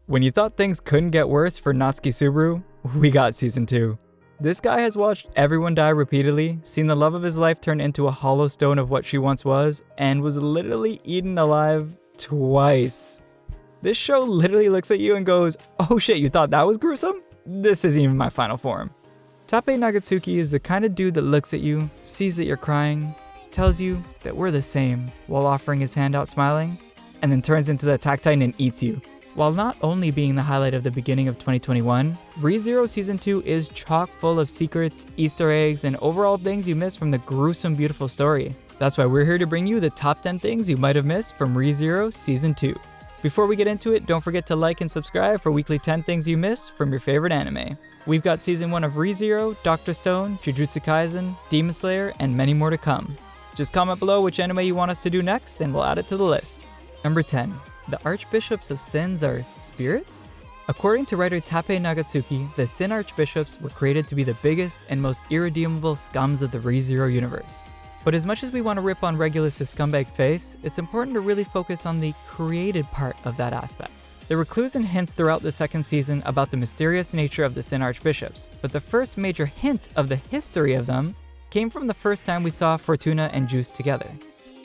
When you thought things couldn't get worse for Natsuki Subaru, we got Season 2. This guy has watched everyone die repeatedly, seen the love of his life turn into a hollow stone of what she once was, and was literally eaten alive twice. This show literally looks at you and goes, oh shit, you thought that was gruesome? This isn't even my final form. Tappei Nagatsuki is the kind of dude that looks at you, sees that you're crying, tells you that we're the same while offering his hand out smiling, and then turns into the Attack Titan and eats you. While not only being the highlight of the beginning of 2021, ReZero Season 2 is chock full of secrets, Easter eggs, and overall things you missed from the gruesome, beautiful story. That's why we're here to bring you the top 10 things you might have missed from ReZero Season 2. Before we get into it, don't forget to like and subscribe for weekly 10 things you missed from your favorite anime. We've got Season 1 of ReZero, Dr. Stone, Jujutsu Kaisen, Demon Slayer, and many more to come. Just comment below which anime you want us to do next, and we'll add it to the list. Number 10. The Archbishops of Sins are spirits? According to writer Tappei Nagatsuki, the Sin Archbishops were created to be the biggest and most irredeemable scums of the ReZero universe. But as much as we want to rip on Regulus' scumbag face, it's important to really focus on the created part of that aspect. There were clues and hints throughout the second season about the mysterious nature of the Sin Archbishops, but the first major hint of the history of them came from the first time we saw Fortuna and Juice together.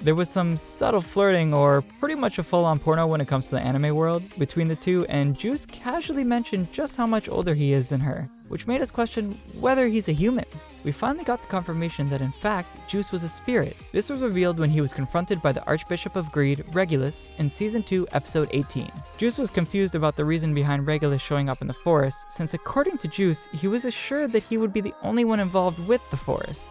There was some subtle flirting or pretty much a full-on porno when it comes to the anime world between the two, and Juice casually mentioned just how much older he is than her, which made us question whether he's a human. We finally got the confirmation that in fact, Juice was a spirit. This was revealed when he was confronted by the Archbishop of Greed, Regulus, in Season 2, Episode 18. Juice was confused about the reason behind Regulus showing up in the forest, since according to Juice, he was assured that he would be the only one involved with the forest.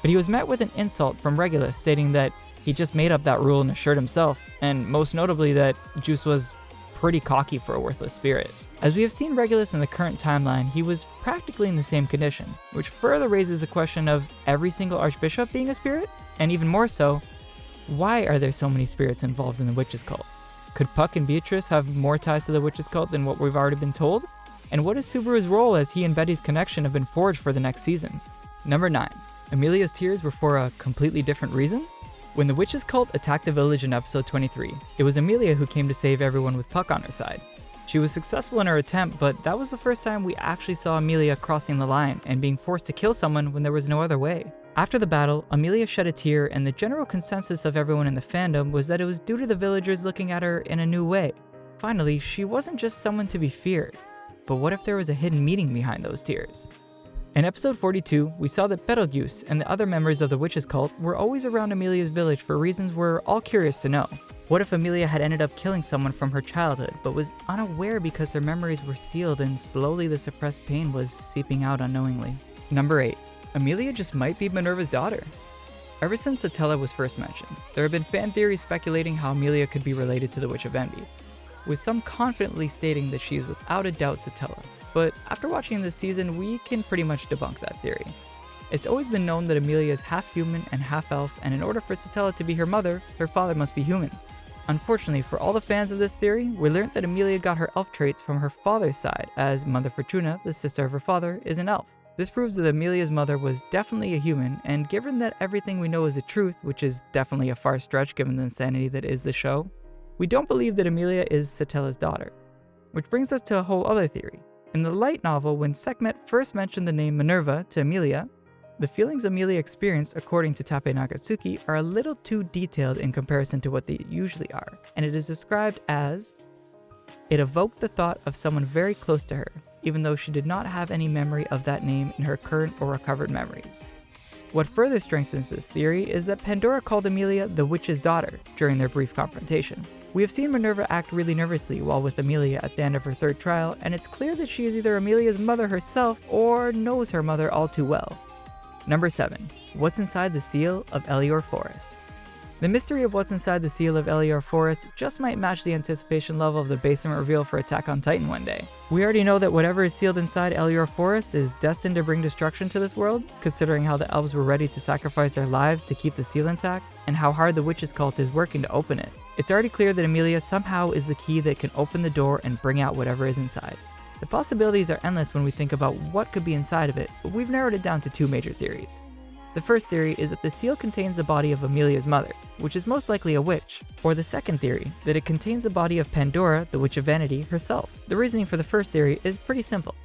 But he was met with an insult from Regulus stating that he just made up that rule and assured himself, and most notably that Juice was pretty cocky for a worthless spirit. As we have seen Regulus in the current timeline, he was practically in the same condition, which further raises the question of every single archbishop being a spirit? And even more so, why are there so many spirits involved in the witches cult? Could Puck and Beatrice have more ties to the witches cult than what we've already been told? And what is Subaru's role as he and Betty's connection have been forged for the next season? Number 9. Amelia's tears were for a completely different reason? When the witches cult attacked the village in episode 23, it was Amelia who came to save everyone with Puck on her side. She was successful in her attempt, but that was the first time we actually saw Amelia crossing the line and being forced to kill someone when there was no other way. After the battle, Amelia shed a tear, and the general consensus of everyone in the fandom was that it was due to the villagers looking at her in a new way. Finally, she wasn't just someone to be feared, but what if there was a hidden meaning behind those tears? In episode 42, we saw that Betelgeuse and the other members of the witches cult were always around Amelia's village for reasons we're all curious to know. What if Amelia had ended up killing someone from her childhood, but was unaware because her memories were sealed and slowly the suppressed pain was seeping out unknowingly? Number 8. Amelia just might be Minerva's daughter. Ever since Satella was first mentioned, there have been fan theories speculating how Amelia could be related to the Witch of Envy, with some confidently stating that she is without a doubt Satella. But after watching this season, we can pretty much debunk that theory. It's always been known that Amelia is half human and half elf, and in order for Satella to be her mother, her father must be human. Unfortunately for all the fans of this theory, we learned that Amelia got her elf traits from her father's side, as Mother Fortuna, the sister of her father, is an elf. This proves that Amelia's mother was definitely a human, and given that everything we know is the truth, which is definitely a far stretch given the insanity that is the show, we don't believe that Amelia is Satella's daughter. Which brings us to a whole other theory. In the light novel, when Sekhmet first mentioned the name Minerva to Amelia, the feelings Amelia experienced, according to Tappei Nagatsuki, are a little too detailed in comparison to what they usually are, and it is described as, it evoked the thought of someone very close to her, even though she did not have any memory of that name in her current or recovered memories. What further strengthens this theory is that Pandora called Amelia the witch's daughter during their brief confrontation. We have seen Minerva act really nervously while with Amelia at the end of her third trial, and it's clear that she is either Amelia's mother herself or knows her mother all too well. Number 7. What's inside the seal of Elior Forest? The mystery of what's inside the seal of Elior Forest just might match the anticipation level of the basement reveal for Attack on Titan one day. We already know that whatever is sealed inside Elior Forest is destined to bring destruction to this world, considering how the elves were ready to sacrifice their lives to keep the seal intact, and how hard the witches cult is working to open it. It's already clear that Amelia somehow is the key that can open the door and bring out whatever is inside. The possibilities are endless when we think about what could be inside of it, but we've narrowed it down to 2 major theories. The first theory is that the seal contains the body of Amelia's mother, which is most likely a witch, or the second theory, that it contains the body of Pandora, the Witch of Vanity, herself. The reasoning for the first theory is pretty simple.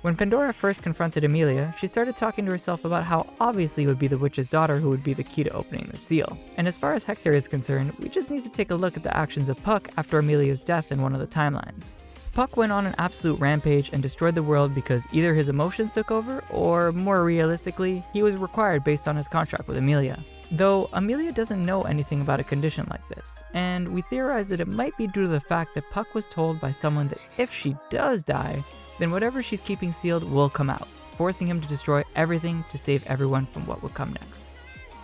When Pandora first confronted Amelia, she started talking to herself about how obviously it would be the witch's daughter who would be the key to opening the seal. And as far as Hector is concerned, we just need to take a look at the actions of Puck after Amelia's death in one of the timelines. Puck went on an absolute rampage and destroyed the world because either his emotions took over, or more realistically, he was required based on his contract with Amelia. Though Amelia doesn't know anything about a condition like this, and we theorize that it might be due to the fact that Puck was told by someone that if she does die, then whatever she's keeping sealed will come out, forcing him to destroy everything to save everyone from what would come next.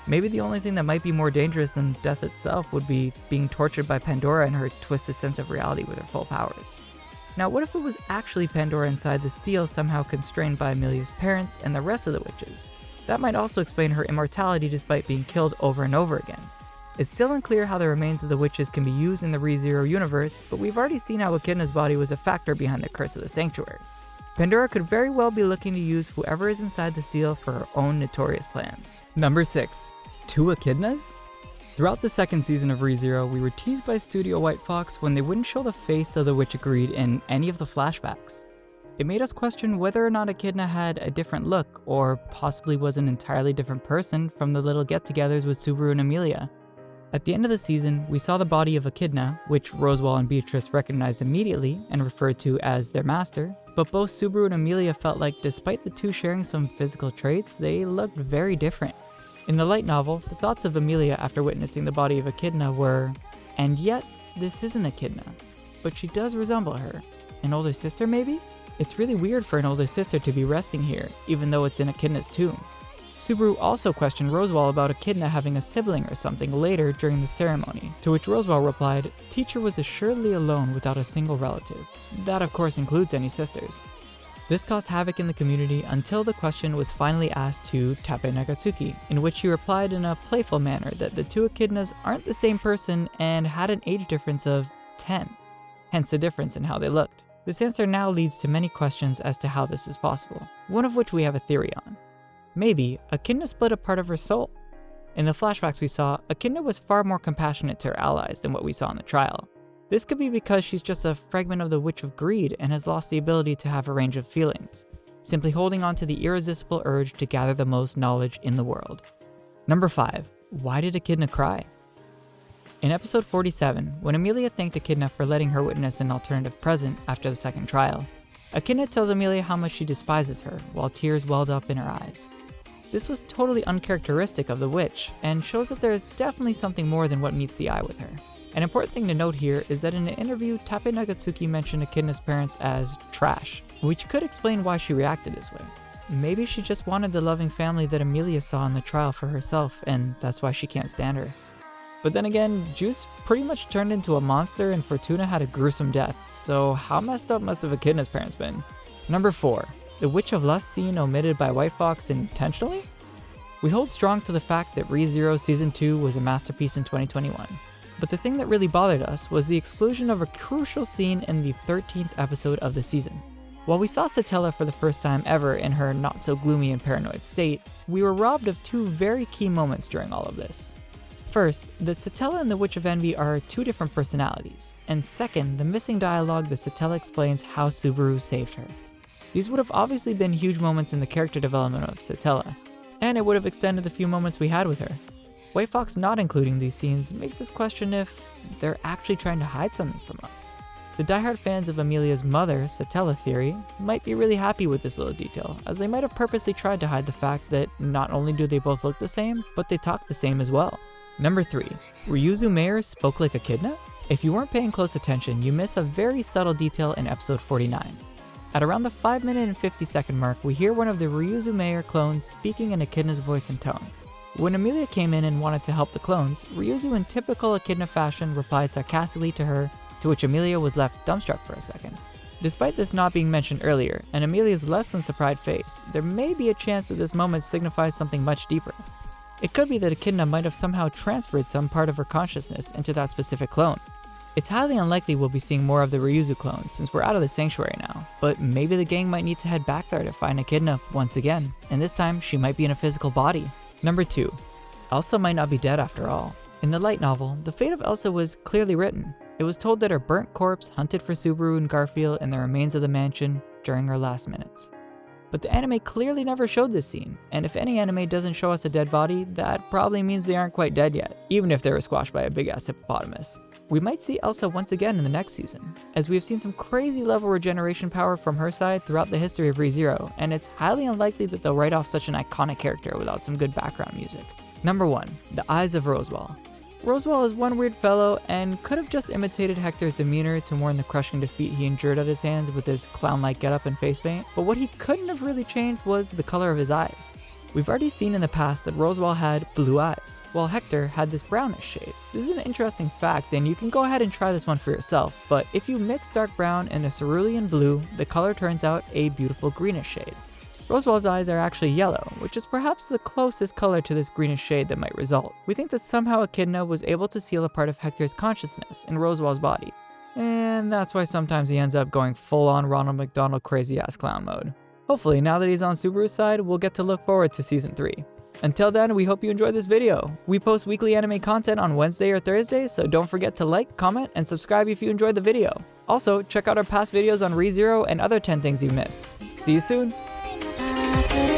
Maybe the only thing that might be more dangerous than death itself would be being tortured by Pandora and her twisted sense of reality with her full powers. Now, what if it was actually Pandora inside the seal somehow constrained by Amelia's parents and the rest of the witches? That might also explain her immortality despite being killed over and over again. It's still unclear how the remains of the witches can be used in the ReZero universe, but we've already seen how Echidna's body was a factor behind the curse of the sanctuary. Pandora could very well be looking to use whoever is inside the seal for her own notorious plans. Number 6. 2 Echidnas? Throughout the second season of ReZero, we were teased by Studio White Fox when they wouldn't show the face of the witch Greed in any of the flashbacks. It made us question whether or not Echidna had a different look, or possibly was an entirely different person from the little get-togethers with Subaru and Amelia. At the end of the season, we saw the body of Echidna, which Roswaal and Beatrice recognized immediately and referred to as their master, but both Subaru and Amelia felt like despite the two sharing some physical traits, they looked very different. In the light novel, the thoughts of Amelia after witnessing the body of Echidna were, and yet, this isn't Echidna, but she does resemble her. An older sister, maybe? It's really weird for an older sister to be resting here, even though it's in Echidna's tomb. Subaru also questioned Roswaal about Echidna having a sibling or something later during the ceremony, to which Roswaal replied, "Teacher was assuredly alone without a single relative. That of course includes any sisters." This caused havoc in the community until the question was finally asked to Tappei Nagatsuki, in which he replied in a playful manner that the two Echidnas aren't the same person and had an age difference of 10, hence the difference in how they looked. This answer now leads to many questions as to how this is possible, one of which we have a theory on. Maybe Echidna split a part of her soul. In the flashbacks we saw, Echidna was far more compassionate to her allies than what we saw in the trial. This could be because she's just a fragment of the Witch of Greed and has lost the ability to have a range of feelings, simply holding on to the irresistible urge to gather the most knowledge in the world. Number 5. Why did Echidna cry? In episode 47, when Amelia thanked Echidna for letting her witness an alternative present after the second trial, Echidna tells Amelia how much she despises her, while tears welled up in her eyes. This was totally uncharacteristic of the witch, and shows that there is definitely something more than what meets the eye with her. An important thing to note here is that in an interview, Tappei Nagatsuki mentioned Echidna's parents as trash, which could explain why she reacted this way. Maybe she just wanted the loving family that Amelia saw in the trial for herself, and that's why she can't stand her. But then again, Juice pretty much turned into a monster and Fortuna had a gruesome death, so how messed up must have Echidna's parents been? Number 4. The Witch of Lust scene omitted by White Fox intentionally? We hold strong to the fact that ReZero Season 2 was a masterpiece in 2021. But the thing that really bothered us was the exclusion of a crucial scene in the 13th episode of the season. While we saw Satella for the first time ever in her not-so-gloomy and paranoid state, we were robbed of 2 very key moments during all of this. First, that Satella and the Witch of Envy are 2 different personalities, and second, the missing dialogue that Satella explains how Subaru saved her. These would have obviously been huge moments in the character development of Satella, and it would have extended the few moments we had with her. White Fox not including these scenes makes us question if they're actually trying to hide something from us. The diehard fans of Amelia's mother, Satella theory, might be really happy with this little detail, as they might have purposely tried to hide the fact that not only do they both look the same, but they talk the same as well. Number 3. Ryuzu Mayer spoke like Echidna? If you weren't paying close attention, you miss a very subtle detail in episode 49. At around the 5-minute and 50-second mark, we hear one of the Ryuzu Mayer clones speaking in Echidna's voice and tone. When Amelia came in and wanted to help the clones, Ryuzu in typical Echidna fashion replied sarcastically to her, to which Amelia was left dumbstruck for a second. Despite this not being mentioned earlier, and Amelia's less than surprised face, there may be a chance that this moment signifies something much deeper. It could be that Echidna might have somehow transferred some part of her consciousness into that specific clone. It's highly unlikely we'll be seeing more of the Ryuzu clones since we're out of the sanctuary now, but maybe the gang might need to head back there to find Echidna once again, and this time she might be in a physical body. Number 2. Elsa might not be dead after all. In the light novel, the fate of Elsa was clearly written. It was told that her burnt corpse hunted for Subaru and Garfield in the remains of the mansion during her last minutes. But the anime clearly never showed this scene, and if any anime doesn't show us a dead body, that probably means they aren't quite dead yet, even if they were squashed by a big-ass hippopotamus. We might see Elsa once again in the next season, as we have seen some crazy level regeneration power from her side throughout the history of ReZero, and it's highly unlikely that they'll write off such an iconic character without some good background music. Number 1. The Eyes of Roswaal. Roswaal is one weird fellow and could have just imitated Hector's demeanor to mourn the crushing defeat he endured at his hands with his clown-like getup and face paint, but what he couldn't have really changed was the color of his eyes. We've already seen in the past that Roswaal had blue eyes, while Hector had this brownish shade. This is an interesting fact, and you can go ahead and try this one for yourself, but if you mix dark brown and a cerulean blue, the color turns out a beautiful greenish shade. Roswaal's eyes are actually yellow, which is perhaps the closest color to this greenish shade that might result. We think that somehow Echidna was able to seal a part of Hector's consciousness in Roswaal's body, and that's why sometimes he ends up going full-on Ronald McDonald crazy-ass clown mode. Hopefully, now that he's on Subaru's side, we'll get to look forward to Season 3. Until then, we hope you enjoyed this video. We post weekly anime content on Wednesday or Thursday, so don't forget to like, comment, and subscribe if you enjoyed the video. Also, check out our past videos on ReZero and other 10 things you missed. See you soon! 「